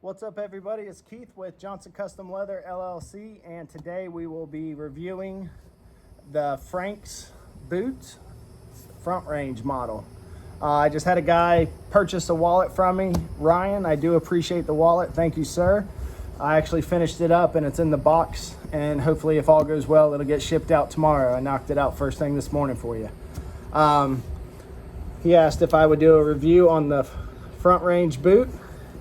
What's up, everybody? It's Keith with Johnson Custom Leather LLC, and today we will be reviewing the Frank's boot front range model. I just had a guy purchase a wallet from me, Ryan. I do appreciate the wallet. Thank you, sir. I actually finished it up and it's in the box, and hopefully if all goes well, it'll get shipped out tomorrow. I knocked it out first thing this morning for you. He asked if I would do a review on the front range boot,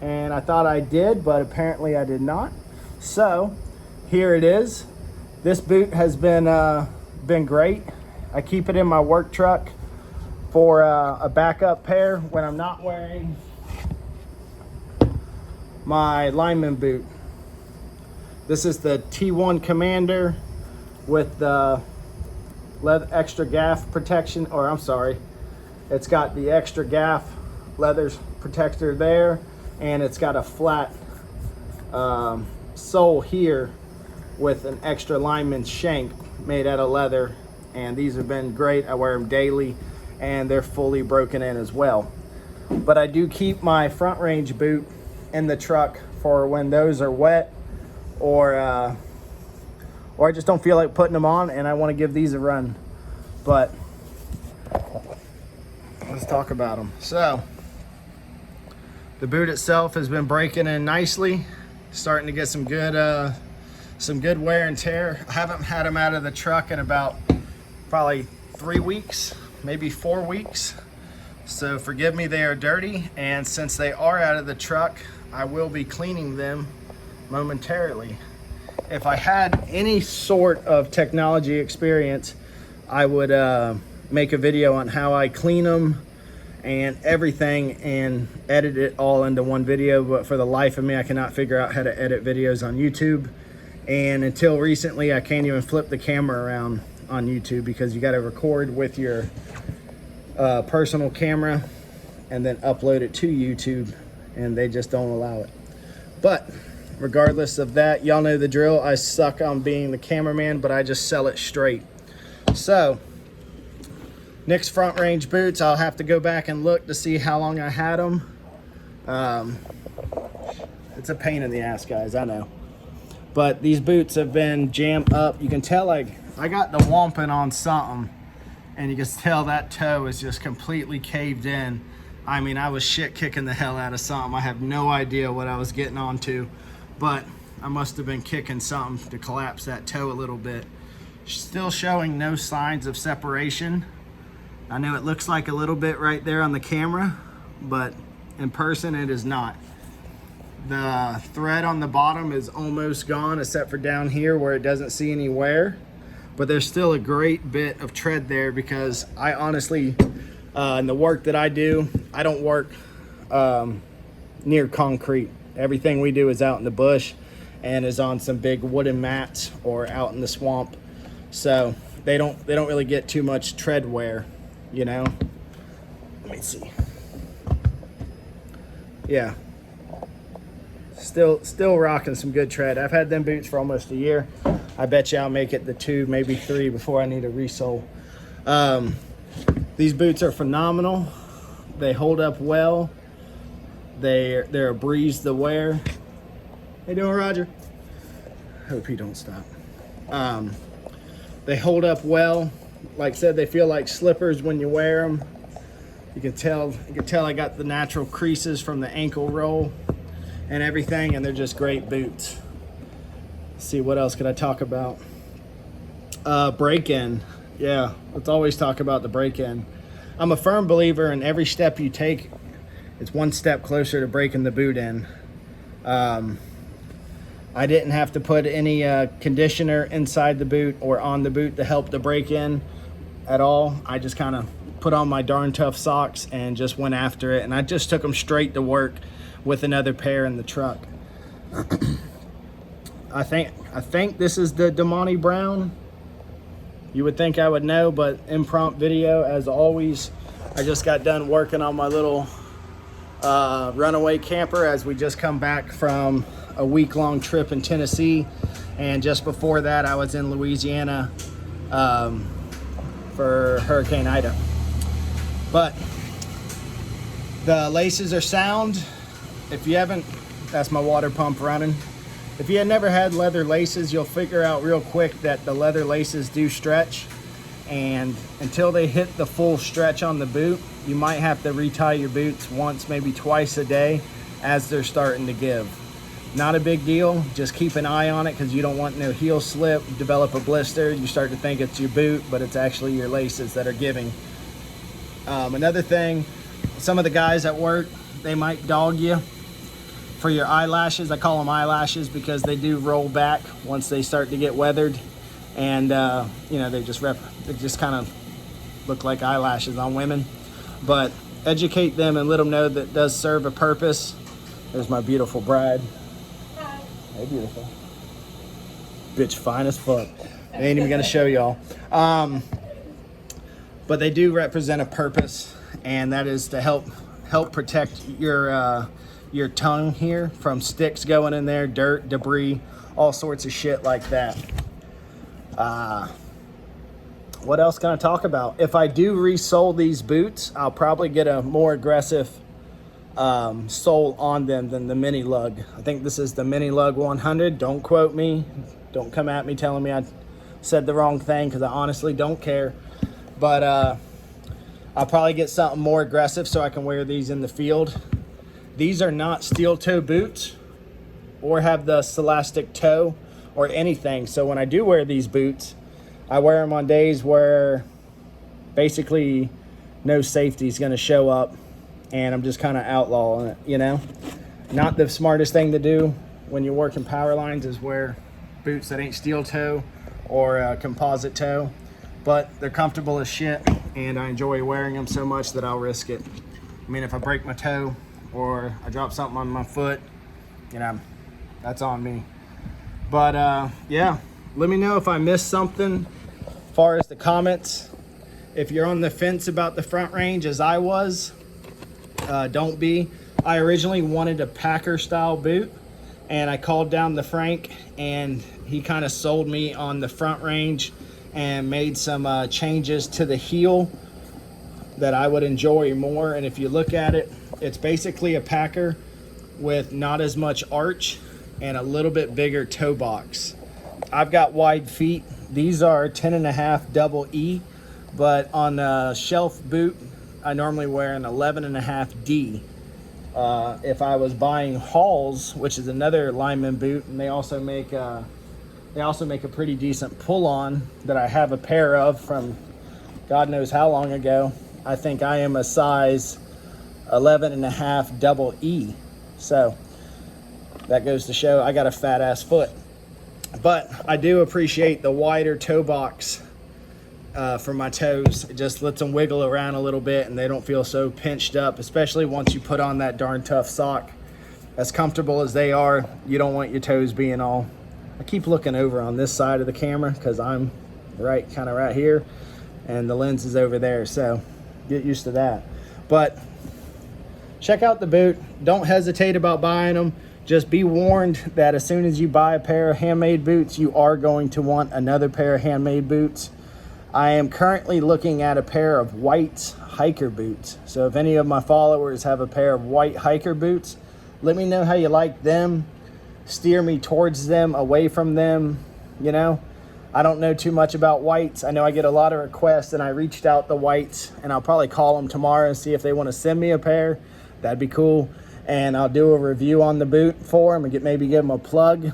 and I thought I did, but apparently I did not. So here it is. This boot has been great. I keep it in my work truck for a backup pair when I'm not wearing my lineman boot. This is the T1 Commander with the extra gaff protection, or I'm sorry, it's got the extra gaff leather protector there, and it's got a flat sole here with an extra lineman shank made out of leather, and these have been great. I wear them daily and they're fully broken in as well. But I do keep my front range boot in the truck for when those are wet, or I just don't feel like putting them on and I want to give these a run. But let's talk about them. So the boot itself has been breaking in nicely, starting to get some good wear and tear. I haven't had them out of the truck in about probably 3 weeks, maybe 4 weeks. So forgive me, they are dirty, and since they are out of the truck, I will be cleaning them momentarily. If I had any sort of technology experience, I would make a video on how I clean them and everything and edit it all into one video, but for the life of me, I cannot figure out how to edit videos on YouTube. And until recently, I can't even flip the camera around on YouTube because you got to record with your personal camera and then upload it to YouTube, and they just don't allow it. But regardless of that, y'all know the drill. I suck on being the cameraman, but I just sell it straight. So Nick's front range boots, I'll have to go back and look to see how long I had them. It's a pain in the ass, guys, I know. But these boots have been jammed up. You can tell, like, I got the wamping on something, and you can tell that toe is just completely caved in. I mean, I was shit kicking the hell out of something. I have no idea what I was getting onto, but I must have been kicking something to collapse that toe a little bit. Still showing no signs of separation. I know it looks like a little bit right there on the camera, but in person it is not. The thread on the bottom is almost gone, except for down here where it doesn't see any wear. But there's still a great bit of tread there because I honestly, in the work that I do, I don't work near concrete. Everything we do is out in the bush and is on some big wooden mats or out in the swamp. So they don't really get too much tread wear, you know. Let me see. Yeah. Still rocking some good tread. I've had them boots for almost a year. I bet you I'll make it the 2, maybe 3 before I need a resole. These boots are phenomenal. They hold up well. They're a breeze to wear. How you doing, Roger? Hope he don't stop. They hold up well. Like I said, they feel like slippers when you wear them. You can tell I got the natural creases from the ankle roll and everything, and they're just great boots. Let's see, what else could I talk about? Break-in. Yeah, let's always talk about the break-in. I'm a firm believer in every step you take, it's one step closer to breaking the boot in. I didn't have to put any conditioner inside the boot or on the boot to help the break-in at all. I just kind of put on my darn tough socks and just went after it, and I just took them straight to work with another pair in the truck. I think this is the Damani Brown. You would think I would know, but impromptu video as always. I just got done working on my little runaway camper as we just come back from a week-long trip in Tennessee, and just before that I was in Louisiana for Hurricane Ida. But the laces are sound. If you haven't That's my water pump running. If you had never had leather laces, you'll figure out real quick that the leather laces do stretch, and until they hit the full stretch on the boot, you might have to retie your boots once, maybe twice a day as they're starting to give. Not a big deal, just keep an eye on it because you don't want no heel slip, develop a blister, you start to think it's your boot, but it's actually your laces that are giving. Another thing, some of the guys at work, they might dog you for your eyelashes. I call them eyelashes because they do roll back once they start to get weathered, and you know, they just kind of look like eyelashes on women. But educate them and let them know that it does serve a purpose. There's my beautiful bride. Hi. Hey, beautiful. Bitch fine as fuck. I ain't even gonna show y'all. But they do represent a purpose, and that is to help protect your tongue here from sticks going in there, dirt, debris, all sorts of shit like that. What else can I talk about? If I do resole these boots, I'll probably get a more aggressive sole on them than the mini lug. I think this is the mini lug 100. Don't quote me. Don't come at me telling me I said the wrong thing, because I honestly don't care. But I'll probably get something more aggressive so I can wear these in the field. These are not steel toe boots or have the celastic toe or anything. So when I do wear these boots, I wear them on days where basically no safety is going to show up, and I'm just kind of outlawing it, you know? Not the smartest thing to do when you're working power lines is wear boots that ain't steel toe or composite toe, but they're comfortable as shit, and I enjoy wearing them so much that I'll risk it. I mean, if I break my toe or I drop something on my foot, you know, that's on me. But yeah, let me know if I missed something as far as the comments. If you're on the fence about the front range as I was, don't be. I originally wanted a Packer style boot, and I called down the Frank, and he kind of sold me on the front range and made some changes to the heel that I would enjoy more. And if you look at it, it's basically a Packer with not as much arch and a little bit bigger toe box. I've got wide feet. These are 10.5 double E, but on a shelf boot, I normally wear an 11.5 D. If I was buying Halls, which is another lineman boot, and they also make a pretty decent pull-on that I have a pair of from God knows how long ago. I think I am a size 11.5 double E. So that goes to show I got a fat ass foot. But I do appreciate the wider toe box for my toes. It just lets them wiggle around a little bit and they don't feel so pinched up, especially once you put on that darn tough sock. As comfortable as they are, you don't want your toes being all... I keep looking over on this side of the camera because I'm kind of right here, and the lens is over there, so get used to that. But check out the boot. Don't hesitate about buying them. Just be warned that as soon as you buy a pair of handmade boots, you are going to want another pair of handmade boots. I am currently looking at a pair of white hiker boots. So if any of my followers have a pair of white hiker boots, let me know how you like them. Steer me towards them, away from them. You know, I don't know too much about whites. I know I get a lot of requests, and I reached out the whites, and I'll probably call them tomorrow and see if they want to send me a pair. That'd be cool. And I'll do a review on the boot for them and maybe give them a plug.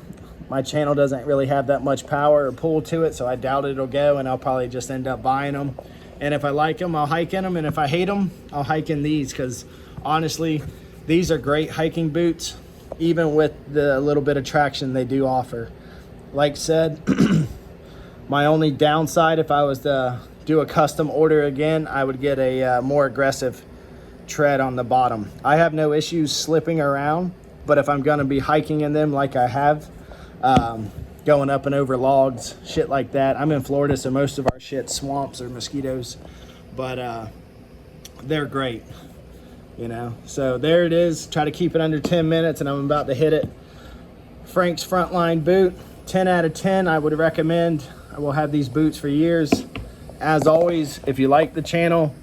My channel doesn't really have that much power or pull to it, so I doubt it'll go, and I'll probably just end up buying them. And if I like them, I'll hike in them, and if I hate them, I'll hike in these, because honestly, these are great hiking boots, even with the little bit of traction they do offer. Like said, my only downside, if I was to do a custom order again, I would get a more aggressive tread on the bottom. I have no issues slipping around, but if I'm going to be hiking in them like I have, going up and over logs, shit like that. I'm in Florida, so most of our shit's swamps or mosquitoes, but they're great, you know. So there it is. Try to keep it under 10 minutes, and I'm about to hit it. Frank's Frontline boot, 10 out of 10. I would recommend. I will have these boots for years. As always, if you like the channel,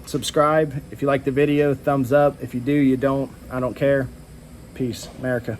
subscribe. If you like the video, thumbs up. If you do, you don't, I don't care. Peace, America.